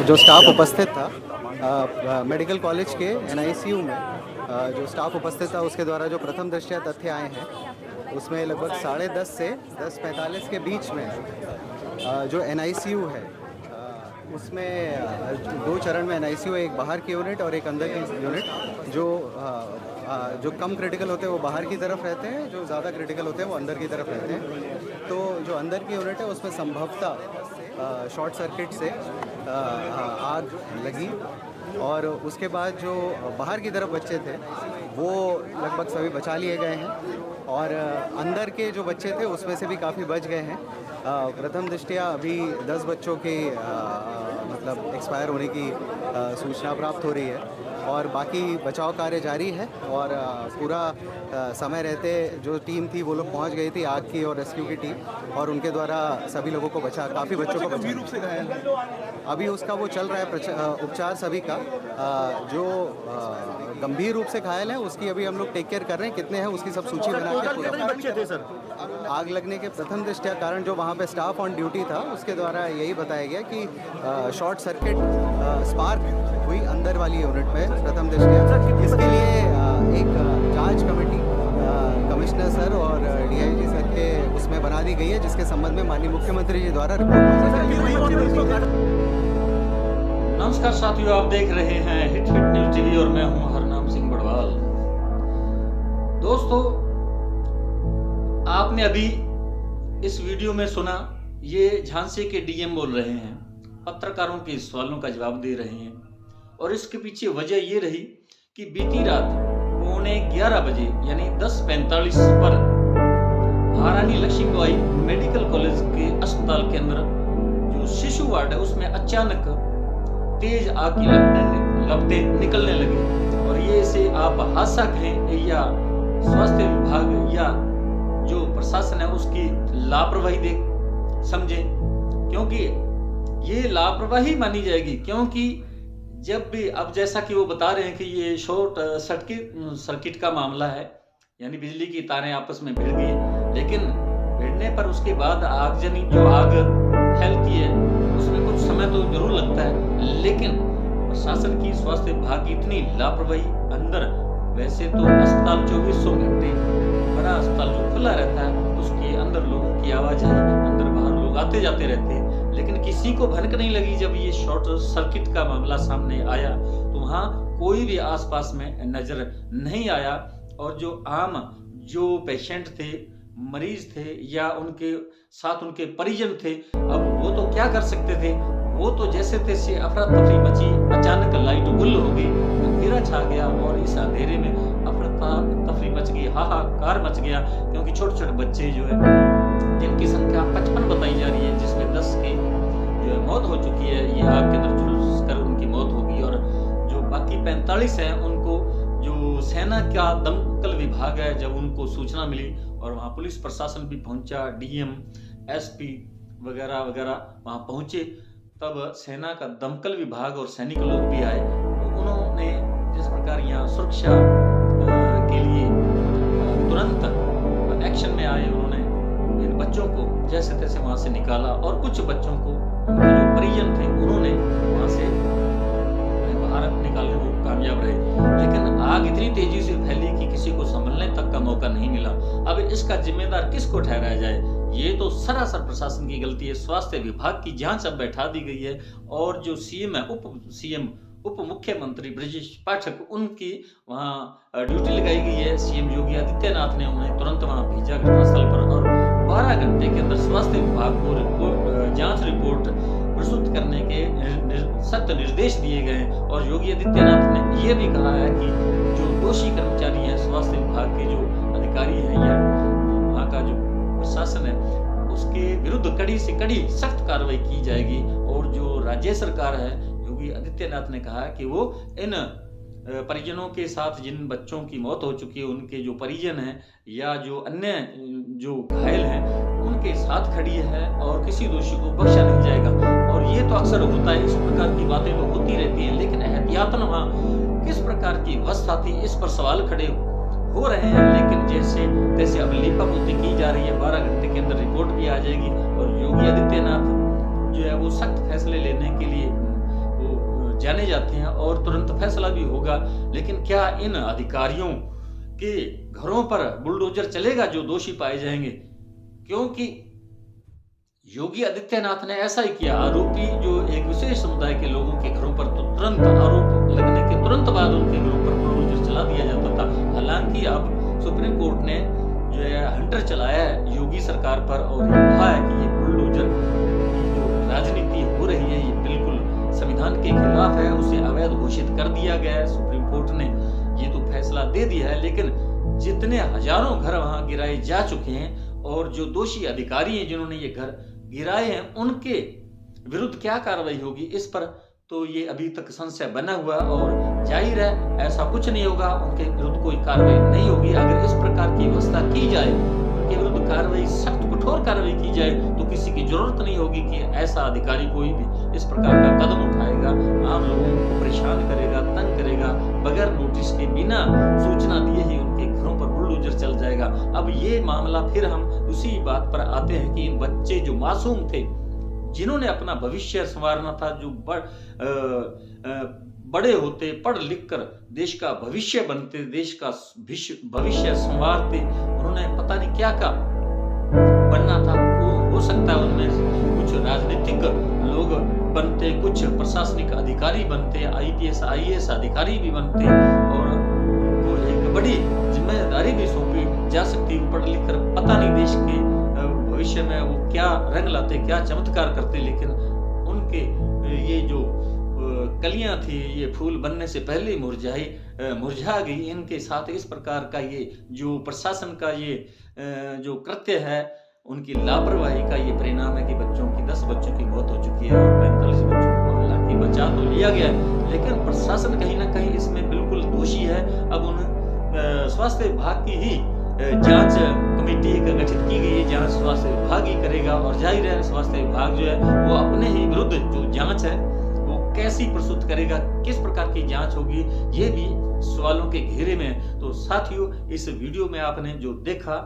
जो स्टाफ उपस्थित था मेडिकल कॉलेज के एनआईसीयू में जो स्टाफ उपस्थित था उसके द्वारा जो प्रथम दृष्टया तथ्य आए हैं उसमें लगभग 10:30 से 10:45 के बीच में जो एनआईसीयू है उसमें दो चरण में एनआईसीयू है, एक बाहर की यूनिट और एक अंदर की यूनिट। जो कम क्रिटिकल होते हैं वो बाहर की तरफ रहते हैं, जो ज़्यादा क्रिटिकल होते हैं वो अंदर की तरफ रहते हैं। तो जो अंदर की यूनिट है उसमें संभवतः शॉर्ट सर्किट से आग लगी और उसके बाद जो बाहर की तरफ बच्चे थे वो लगभग सभी बचा लिए गए हैं और अंदर के जो बच्चे थे उसमें से भी काफ़ी बच गए हैं। प्रथम दृष्टया अभी 10 बच्चों के मतलब एक्सपायर होने की सूचना प्राप्त हो रही है और बाकी बचाव कार्य जारी है और पूरा समय रहते जो टीम थी वो लोग पहुंच गई थी, आग की और रेस्क्यू की टीम, और उनके द्वारा सभी लोगों को बचा, काफ़ी बच्चों को गंभीर रूप से घायल है। अभी उसका वो चल रहा है उपचार सभी का। जो गंभीर रूप से घायल है उसकी अभी हम लोग टेक केयर कर रहे हैं, कितने हैं उसकी सब सूची बना के। बच्चे थे सर आग लगने के प्रथम दृष्टया कारण जो वहाँ पे स्टाफ ऑन ड्यूटी था उसके द्वारा यही बताया गया कि शॉर्ट सर्किट स्पार्क हुई अंदर वाली यूनिट में प्रथम दृष्टया। इसके लिए एक जांच कमेटी कमिश्नर सर और डीआईजी सर के उसमें बना दी गई है जिसके संबंध में माननीय मुख्यमंत्री जी द्वारा रिपोर्ट। नमस्कार साथियों, आप देख रहे हैं हिट न्यूज टीवी और मैं हूं हरनाम सिंह बड़वाल। दोस्तों, आपने अभी इस वीडियो में सुना, ये झांसी के डीएम बोल रहे हैं, पत्रकारों के सवालों का जवाब दे रहे हैं और इसके पीछे वजह ये रही कि बीती रात 11:15 बजे यानी 10:45 पर महारानी लक्ष्मीबाई मेडिकल कॉलेज के अस्पताल के अंदर जो शिशु वार्ड है उसमें अचानक तेज आग की लपटें निकलने लगी और ये इसे आप हादसा कहें या स्वास्थ्य विभाग या जो प्रशासन है उसकी लापरवाही देख समझे, क्योंकि ये लापरवाही मानी जाएगी। क्योंकि जब भी अब जैसा कि वो बता रहे हैं कि ये शॉर्ट सर्किट का मामला है, यानी बिजली की तारें आपस में भिड़ गई, लेकिन भिड़ने पर उसके बाद आगजनी जो आग फैलती है उसमें कुछ समय तो जरूर लगता है, लेकिन प्रशासन की स्वास्थ्य विभाग की इतनी लापरवाही। अंदर वैसे तो अस्पताल 2400 घंटे, बड़ा अस्पताल जो खुला रहता है उसके अंदर लोगों की आवाजाही, अंदर बाहर लोग आते जाते रहते हैं, लेकिन किसी को भनक नहीं लगी। जब ये शॉर्ट सर्किट का मामला सामने आया तो वहाँ कोई भी आसपास में नजर नहीं आया और जो आम जो पेशेंट थे, मरीज थे या उनके साथ उनके परिजन थे, अब वो तो क्या कर सकते थे, वो तो जैसे तैसे अफरा तफरी मची, अचानक लाइट गुल हो गई, अंधेरा छा गया और इस अंधेरे में अफरा तफरी मच गई, हाहाकार मच गया, क्योंकि छोटे छोटे बच्चे जो है जिनकी संख्या 55 बताई जा रही है, जिसमें 10 की जो है मौत हो चुकी है, ये आग के अंदर झुलस कर उनकी मौत होगी और जो बाकी 45 हैं उनको जो सेना का दमकल विभाग है, जब उनको सूचना मिली और वहाँ पुलिस प्रशासन भी पहुंचा, डीएम एसपी वगैरह वगैरह वहाँ पहुंचे, तब सेना का दमकल विभाग और सैनिक लोग भी आए। तो उन्होंने जिस प्रकार यहाँ सुरक्षा के लिए तुरंत एक्शन में आए, उन्होंने इन बच्चों को जैसे तैसे वहां से निकाला और कुछ बच्चों को उनके जो परिजन थे उन्होंने वहां से बाहर निकालने में कामयाब रहे, लेकिन आग इतनी तेजी से फैली कि किसी को संभलने तक का मौका नहीं मिला। अब इसका जिम्मेदार किसको ठहराया जाए? ये तो सरासर प्रशासन की गलती है। स्वास्थ्य विभाग की जांच अब बैठा दी गई है और जो सीएम है, उप मुख्यमंत्री ब्रजेश पाठक, उनकी वहाँ ड्यूटी लगाई गई है। सीएम योगी आदित्यनाथ ने उन्हें तुरंत वहाँ भेजा घटनास्थल पर और 12 घंटे के अंदर स्वास्थ्य विभाग को जांच रिपोर्ट प्रस्तुत करने के सख्त निर्देश दिए गए और योगी आदित्यनाथ ने यह भी कहा है कि जो दोषी कर्मचारी हैं, स्वास्थ्य विभाग के जो अधिकारी हैं या वहाँ का जो प्रशासन है, उसके विरुद्ध कड़ी से कड़ी सख्त कार्रवाई की जाएगी। और जो राज्य सरकार है, योगी आदित्यनाथ ने कहा कि वो इन परिजनों के साथ जिन बच्चों की मौत हो चुकी है, उनके जो परिजन हैं या जो अन्य जो घायल हैं, उनके साथ साथ खड़ी है और किसी दोषी को बख्शा नहीं जाएगा। और ये तो अक्सर होता है, इस प्रकार की बातें तो होती रहती हैं, लेकिन एहतियातन वहाँ किस प्रकार की व्यवस्था थी, इस पर सवाल खड़े हो रहे हैं। लेकिन जैसे तैसे अब लीपापोती की जा रही है, 12 घंटे के अंदर रिपोर्ट भी आ जाएगी और योगी आदित्यनाथ जो है वो सख्त फैसले लेने के लिए वो जाने जाते हैं और तुरंत फैसला भी होगा। लेकिन क्या इन अधिकारियों के घरों पर बुलडोजर चलेगा जो दोषी पाए जाएंगे? क्योंकि योगी आदित्यनाथ ने ऐसा ही किया। आरोपी जो एक विशेष समुदाय के लोगों के घरों पर तो तुरंत आरोप लगने के तुरंत बाद उनके घरों पर बुलडोजर चला दिया जाता था। हालांकि अब सुप्रीम कोर्ट ने जो है हंटर चलाया है योगी सरकार पर और ये कहा है कि ये बुलडोजर की जो राजनीति हो रही है ये बिल्कुल संविधान के खिलाफ है, उसे अवैध घोषित कर दिया गया है। सुप्रीम कोर्ट ने ये तो फैसला दे दिया है, लेकिन जितने हजारों घर वहां गिराए जा चुके हैं और जो दोषी अधिकारी हैं जिन्होंने ये घर गिराए हैं उनके विरुद्ध क्या कार्रवाई होगी, इस पर तो ये अभी तक संशय बना हुआ और जाहिर है ऐसा कुछ नहीं होगा, उनके विरुद्ध कोई कार्रवाई नहीं होगी। अगर इस प्रकार की व्यवस्था की जाए, उनके विरुद्ध कार्रवाई सख्त कठोर कार्रवाई की जाए तो किसी की जरूरत नहीं होगी कि ऐसा अधिकारी कोई भी इस प्रकार का कदम उठाएगा, आम लोगों को परेशान करेगा, तंग करेगा, बगैर नोटिस के बिना सूचना दिए ही उनके घरों पर बुलडोजर चल जाएगा। अब ये मामला फिर हम उसी बात पर आते हैं कि इन बच्चे जो मासूम थे, जिन्होंने अपना भविष्य संवारना था, जो बड़े होते, पढ़ लिख कर देश का भविष्य बनते, देश का भविष्य संवारते, उन्होंने पता नहीं क्या का बनना था। हो सकता है उनमें कुछ राजनीतिक लोग बनते, कुछ प्रशासनिक अधिकारी बनते, IPS IAS अधिकारी भी बनते और उनको एक बड़ी जिम्मेदारी भी सौंपी जा सकती। पढ़ लिख कर पता नहीं देश के भविष्य में वो क्या रंग लाते, क्या चमत्कार करते, लेकिन उनके ये जो कलियां थी ये फूल बनने से पहले ही मुरझा गई। इनके साथ इस प्रकार का ये जो प्रशासन का ये जो कृत्य है, उनकी लापरवाही का ये परिणाम है कि 10 बच्चों की मौत हो चुकी है और 45 बच्चों को हालांकि बचा तो लिया गया है, लेकिन प्रशासन कहीं ना कहीं इसमें बिल्कुल दोषी है। अब उन स्वास्थ्य विभाग की ही जांच कमेटी गठित की गई है, जांच स्वास्थ्य विभाग ही करेगा और जाहिर है स्वास्थ्य विभाग जो है वो अपने ही विरुद्ध जो जांच है वो कैसी प्रस्तुत करेगा, किस प्रकार की जांच होगी, ये भी सवालों के घेरे में। तो साथियों, इस वीडियो में आपने जो देखा,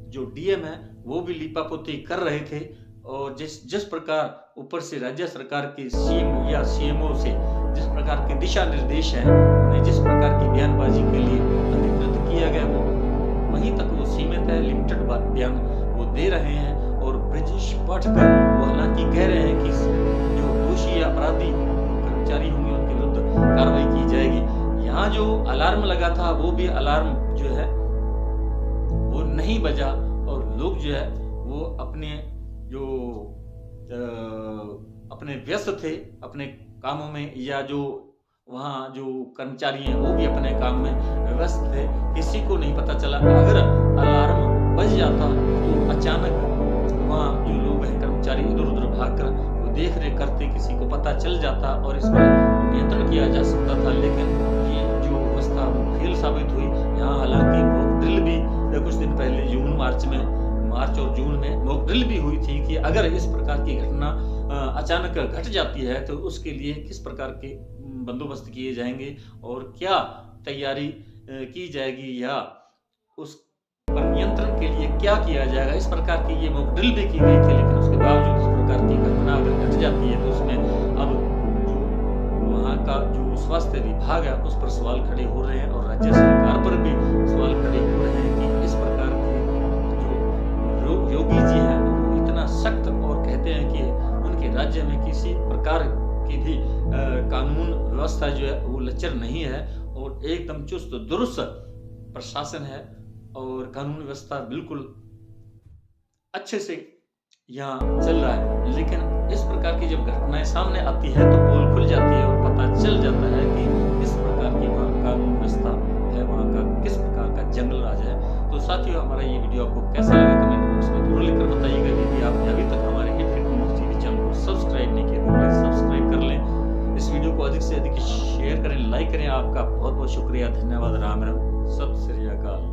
जो DM है वो भी लीपापोती कर रहे थे और जिस प्रकार ऊपर से राज्य सरकार के CM या CMO से जिस प्रकार के दिशा निर्देश हैं, उन्हें जिस प्रकार की बयानबाजी के लिए अधिकृत किया गया वो वहीं तक वो सीमित है, लिमिटेड बयान वो दे रहे हैं। और ब्रजेश पाठकर वो हालांकि कह रहे हैं कि जो दोषी या अपराधी कर्मचारी होंगे उनके विरुद्ध कार्रवाई की जाएगी। यहाँ जो अलार्म लगा था वो भी अलार्म जो है वो नहीं बजा और लोग जो है वो अपने व्यस्त थे अपने कामों में, या जो वहाँ जो कर्मचारी हैं वो भी अपने काम में व्यस्त थे, किसी को नहीं पता चला। अगर अलार्म बज जाता तो अचानक वहाँ जो लोग हैं कर्मचारी इधर उधर भागकर वो देख रेख करते, किसी को पता चल जाता और इस पर नियंत्रण किया जा सकता था। लेकिन ये जो व्यवस्था वो फेल साबित हुई। यहाँ हालांकि मॉक ड्रिल भी कुछ दिन पहले मार्च और जून में मॉक ड्रिल भी हुई थी कि अगर इस प्रकार की घटना अचानक घट जाती है तो उसके लिए किस प्रकार के बंदोबस्त किए जाएंगे और क्या तैयारी की जाएगी या उस पर नियंत्रण के लिए क्या किया जाएगा। इस प्रकार की ये मॉक ड्रिल भी की गई थी, लेकिन उसके बावजूद इस प्रकार की घटना अगर घट जाती है तो उसमें अब जो वहाँ का जो स्वास्थ्य विभाग है उस पर सवाल खड़े हो रहे हैं और राज्य सरकार पर भी सवाल खड़े हो रहे हैं कि इस प्रकार की जो योगी जी हैं वो इतना सख्त और कहते हैं कि उनके राज्य में किसी प्रकार की भी कानून व्यवस्था जो है वो लचर नहीं है और एकदम चुस्त दुरुस्त प्रशासन है और कानून व्यवस्था बिल्कुल अच्छे से यहाँ चल रहा है। लेकिन इस प्रकार की जब घटनाएं सामने आती है तो पोल खुल जाती है और पता चल जाता है कि किस प्रकार की वहाँ कानून व्यवस्था है, वहाँ का किस प्रकार का जंगल राज है। तो साथियों, हमारा ये वीडियो आपको कैसा लगा कमेंट बॉक्स में जरूर लिखकर बताइएगा। यदि आपने अभी तक हमारे हिट न्यूज़ TV चैनल को सब्सक्राइब नहीं किया तो सब्सक्राइब कर लें। इस वीडियो को अधिक से अधिक शेयर करें, लाइक करें। आपका बहुत बहुत शुक्रिया, धन्यवाद। राम राम, सत श्री अकाल।